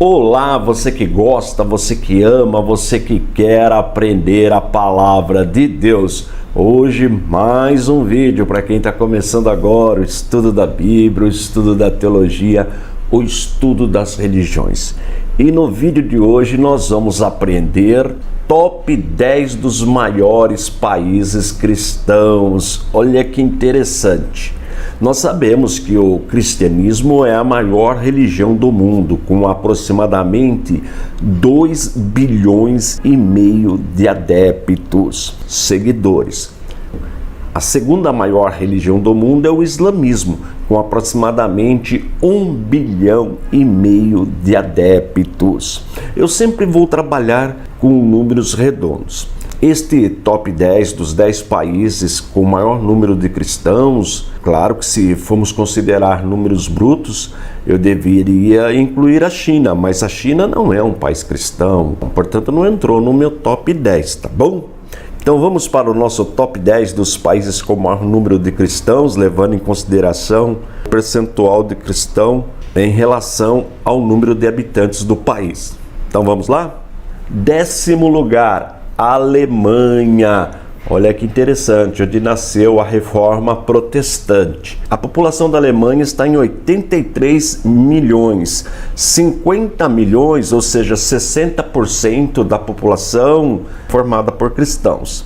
Olá, você que gosta, você que ama, você que quer aprender a palavra de Deus. Hoje mais um vídeo para quem está começando agora o estudo da Bíblia, o estudo da teologia, o estudo das religiões. E no vídeo de hoje nós vamos aprender top 10 dos maiores países cristãos. Olha que interessante. Nós sabemos que o cristianismo é a maior religião do mundo, com aproximadamente 2,5 bilhões de adeptos, seguidores. A segunda maior religião do mundo é o islamismo, com aproximadamente 1,5 bilhão de adeptos. Eu sempre vou trabalhar com números redondos. Este top 10 dos 10 países com o maior número de cristãos, claro que se formos considerar números brutos, eu deveria incluir a China, mas a China não é um país cristão, portanto não entrou no meu top 10, tá bom? Então vamos para o nosso top 10 dos países com o maior número de cristãos, levando em consideração o percentual de cristão em relação ao número de habitantes do país. Então vamos lá? 10º lugar. Alemanha. Olha que interessante, onde nasceu a Reforma Protestante. A população da Alemanha está em 83 milhões. 50 milhões, ou seja, 60% da população formada por cristãos.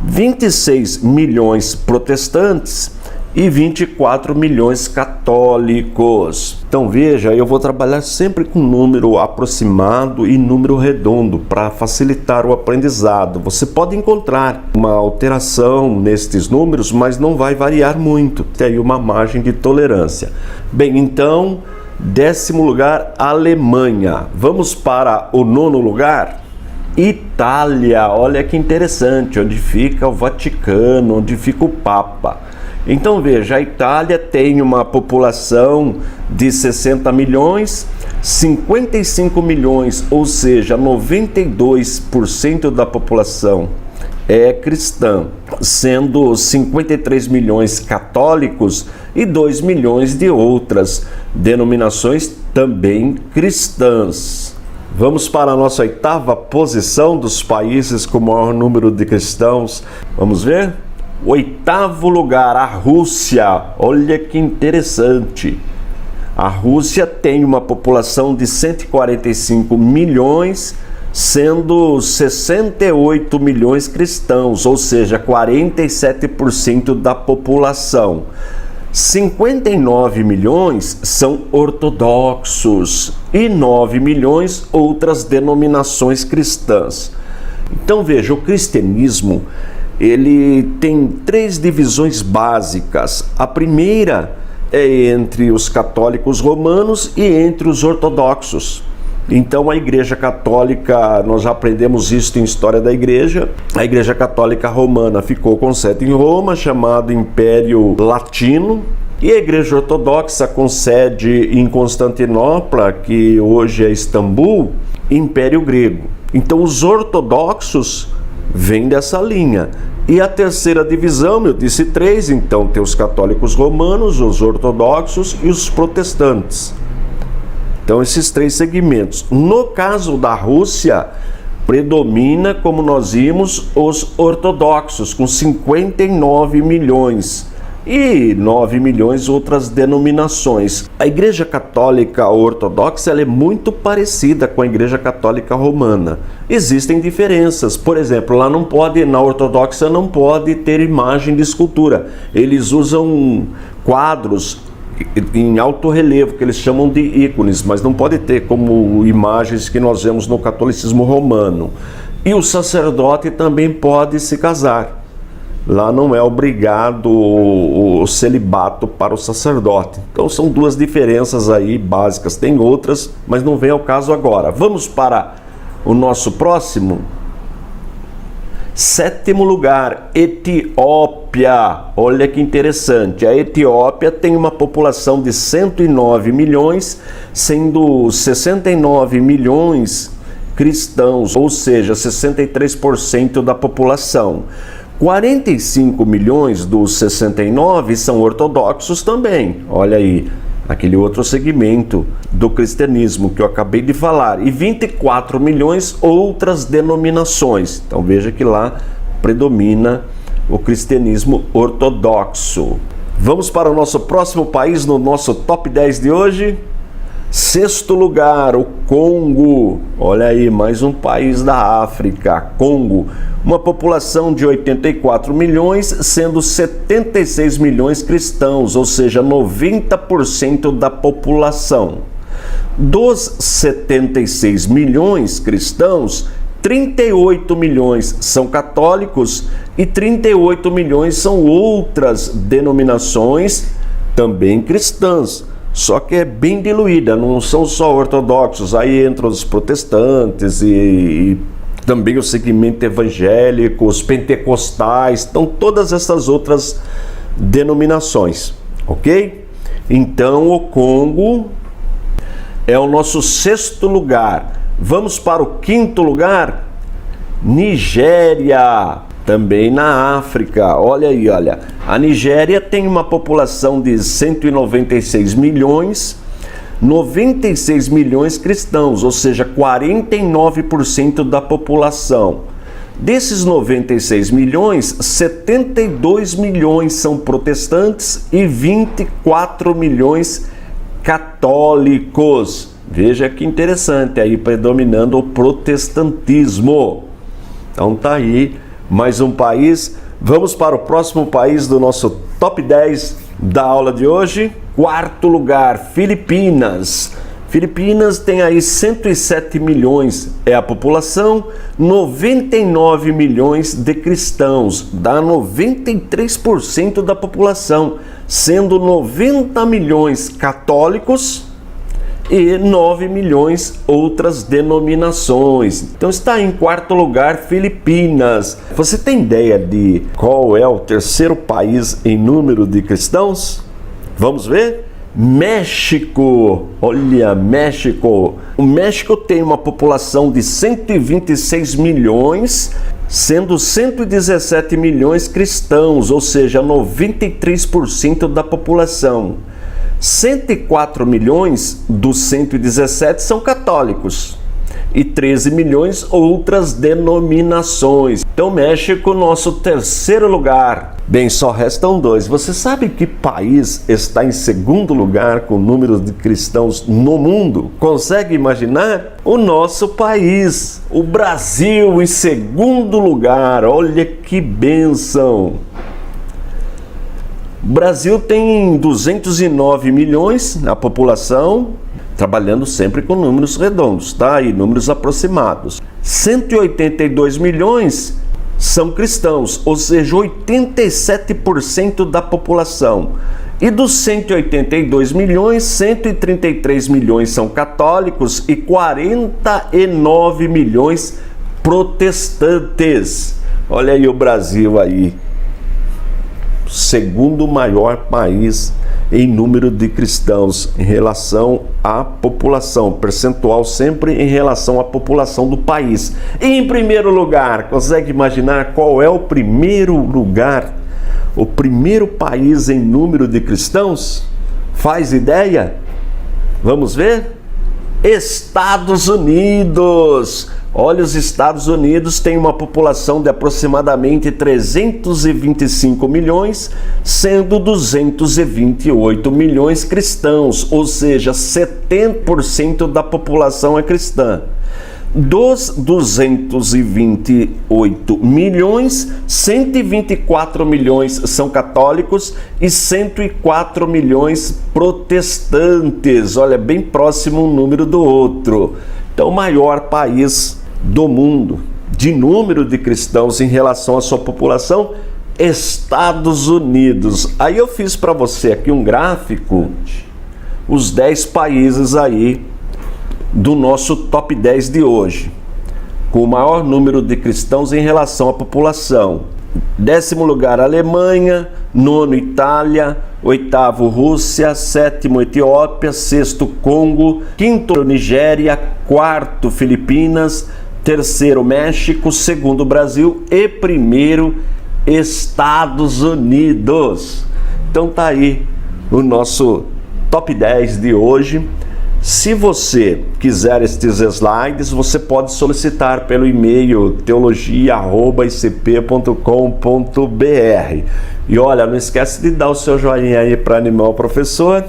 26 milhões protestantes e 24 milhões católicos. Então veja, eu vou trabalhar sempre com número aproximado e número redondo para facilitar o aprendizado. Você pode encontrar uma alteração nestes números, mas não vai variar muito. Tem aí uma margem de tolerância. Bem, então, 10º lugar, Alemanha. Vamos para o 9º lugar? Itália. Olha que interessante, onde fica o Vaticano, onde fica o Papa. Então veja, a Itália tem uma população de 60 milhões, 55 milhões, ou seja, 92% da população é cristã, sendo 53 milhões católicos e 2 milhões de outras denominações também cristãs. Vamos para a nossa 8ª posição dos países com o maior número de cristãos. Vamos ver? 8º lugar, a Rússia. Olha que interessante. A Rússia tem uma população de 145 milhões, sendo 68 milhões cristãos, ou seja, 47% da população. 59 milhões são ortodoxos e 9 milhões outras denominações cristãs. Então veja, o cristianismo ele tem 3 divisões básicas. A primeira é entre os católicos romanos e entre os ortodoxos. Então a Igreja Católica, nós já aprendemos isso em História da Igreja, a Igreja Católica Romana ficou com sede em Roma, chamado Império Latino, e a Igreja Ortodoxa com sede em Constantinopla, que hoje é Istambul, Império Grego. Então os ortodoxos vêm dessa linha. E a terceira divisão, eu disse 3, então tem os católicos romanos, os ortodoxos e os protestantes. Então esses 3 segmentos. No caso da Rússia, predomina, como nós vimos, os ortodoxos, com 59 milhões. E 9 milhões outras denominações. A Igreja Católica Ortodoxa ela é muito parecida com a Igreja Católica Romana. Existem diferenças. Por exemplo, lá não pode, na Ortodoxa não pode ter imagem de escultura. Eles usam quadros em alto relevo, que eles chamam de ícones, mas não pode ter como imagens que nós vemos no catolicismo romano. E o sacerdote também pode se casar. Lá não é obrigado o celibato para o sacerdote. Então são 2 diferenças aí básicas. Tem outras, mas não vem ao caso agora. Vamos para o nosso próximo. 7º lugar, Etiópia. Olha que interessante. A Etiópia tem uma população de 109 milhões, sendo 69 milhões cristãos, ou seja, 63% da população. 45 milhões dos 69 são ortodoxos também, olha aí, aquele outro segmento do cristianismo que eu acabei de falar, e 24 milhões outras denominações. Então veja que lá predomina o cristianismo ortodoxo. Vamos para o nosso próximo país no nosso top 10 de hoje. Sexto lugar, o Congo. Olha aí, mais um país da África, Congo. Uma população de 84 milhões, sendo 76 milhões cristãos, ou seja, 90% da população. Dos 76 milhões cristãos, 38 milhões são católicos e 38 milhões são outras denominações também cristãs. Só que é bem diluída, não são só ortodoxos, aí entram os protestantes e também o segmento evangélico, os pentecostais, então todas essas outras denominações, ok? Então o Congo é o nosso sexto lugar. Vamos para o quinto lugar, Nigéria, também na África. Olha aí, olha, a Nigéria tem uma população de 196 milhões, 96 milhões cristãos, ou seja, 49% da população. Desses 96 milhões, 72 milhões são protestantes e 24 milhões católicos. Veja que interessante, aí predominando o protestantismo. Então tá aí mais um país. Vamos para o próximo país do nosso top 10 da aula de hoje. Quarto lugar, Filipinas. Filipinas tem aí 107 milhões é a população, 99 milhões de cristãos, dá 93% da população, sendo 90 milhões católicos e 9 milhões outras denominações. Então está em quarto lugar Filipinas. Você tem ideia de qual é o terceiro país em número de cristãos? Vamos ver? México. Olha, México. O México tem uma população de 126 milhões, sendo 117 milhões cristãos, ou seja, 93% da população. 104 milhões dos 117 são católicos e 13 milhões outras denominações. Então, México, nosso terceiro lugar. Bem, só restam dois. Você sabe que país está em segundo lugar com o número de cristãos no mundo? Consegue imaginar? O nosso país, o Brasil, em segundo lugar. Olha que bênção! O Brasil tem 209 milhões na população, trabalhando sempre com números redondos, tá? E números aproximados. 182 milhões são cristãos, ou seja, 87% da população. E dos 182 milhões, 133 milhões são católicos e 49 milhões protestantes. Olha aí o Brasil aí. Segundo maior país em número de cristãos em relação à população, percentual sempre em relação à população do país. E em primeiro lugar, consegue imaginar qual é o primeiro lugar, o primeiro país em número de cristãos? Faz ideia? Vamos ver? Estados Unidos. Olha, os Estados Unidos têm uma população de aproximadamente 325 milhões, sendo 228 milhões cristãos, ou seja, 70% da população é cristã. Dos 228 milhões, 124 milhões são católicos e 104 milhões protestantes. Olha, bem próximo um número do outro. Então, o maior país do mundo de número de cristãos em relação à sua população, Estados Unidos. Aí eu fiz para você aqui um gráfico, os 10 países aí do nosso top 10 de hoje, com o maior número de cristãos em relação à população. 10º lugar, Alemanha. 9º, Itália. 8º, Rússia. 7º, Etiópia. 6º, Congo. 5º, Nigéria. 4º, Filipinas. 3º, México. 2º, Brasil. E 1º, Estados Unidos. Então tá aí o nosso top 10 de hoje. Se você quiser estes slides, você pode solicitar pelo e-mail teologia@icp.com.br. E olha, não esquece de dar o seu joinha aí para animar o professor.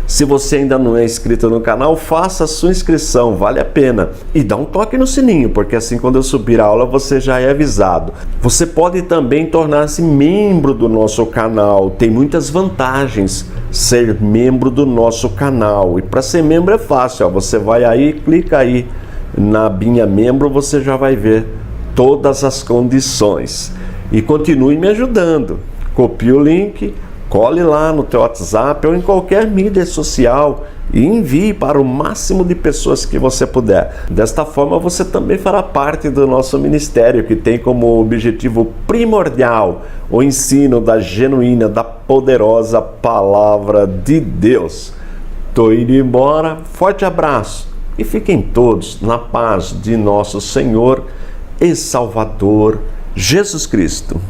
Se você ainda não é inscrito no canal, faça a sua inscrição, vale a pena. E dá um toque no sininho, porque assim quando eu subir a aula você já é avisado. Você pode também tornar-se membro do nosso canal, tem muitas vantagens ser membro do nosso canal. E para ser membro é fácil, ó. Você vai aí, clica aí na abinha membro, você já vai ver todas as condições. E continue me ajudando. Copie o link, cole lá no teu WhatsApp ou em qualquer mídia social e envie para o máximo de pessoas que você puder. Desta forma você também fará parte do nosso ministério, que tem como objetivo primordial o ensino da genuína, da poderosa Palavra de Deus. Tô indo embora, forte abraço e fiquem todos na paz de nosso Senhor e Salvador Jesus Cristo.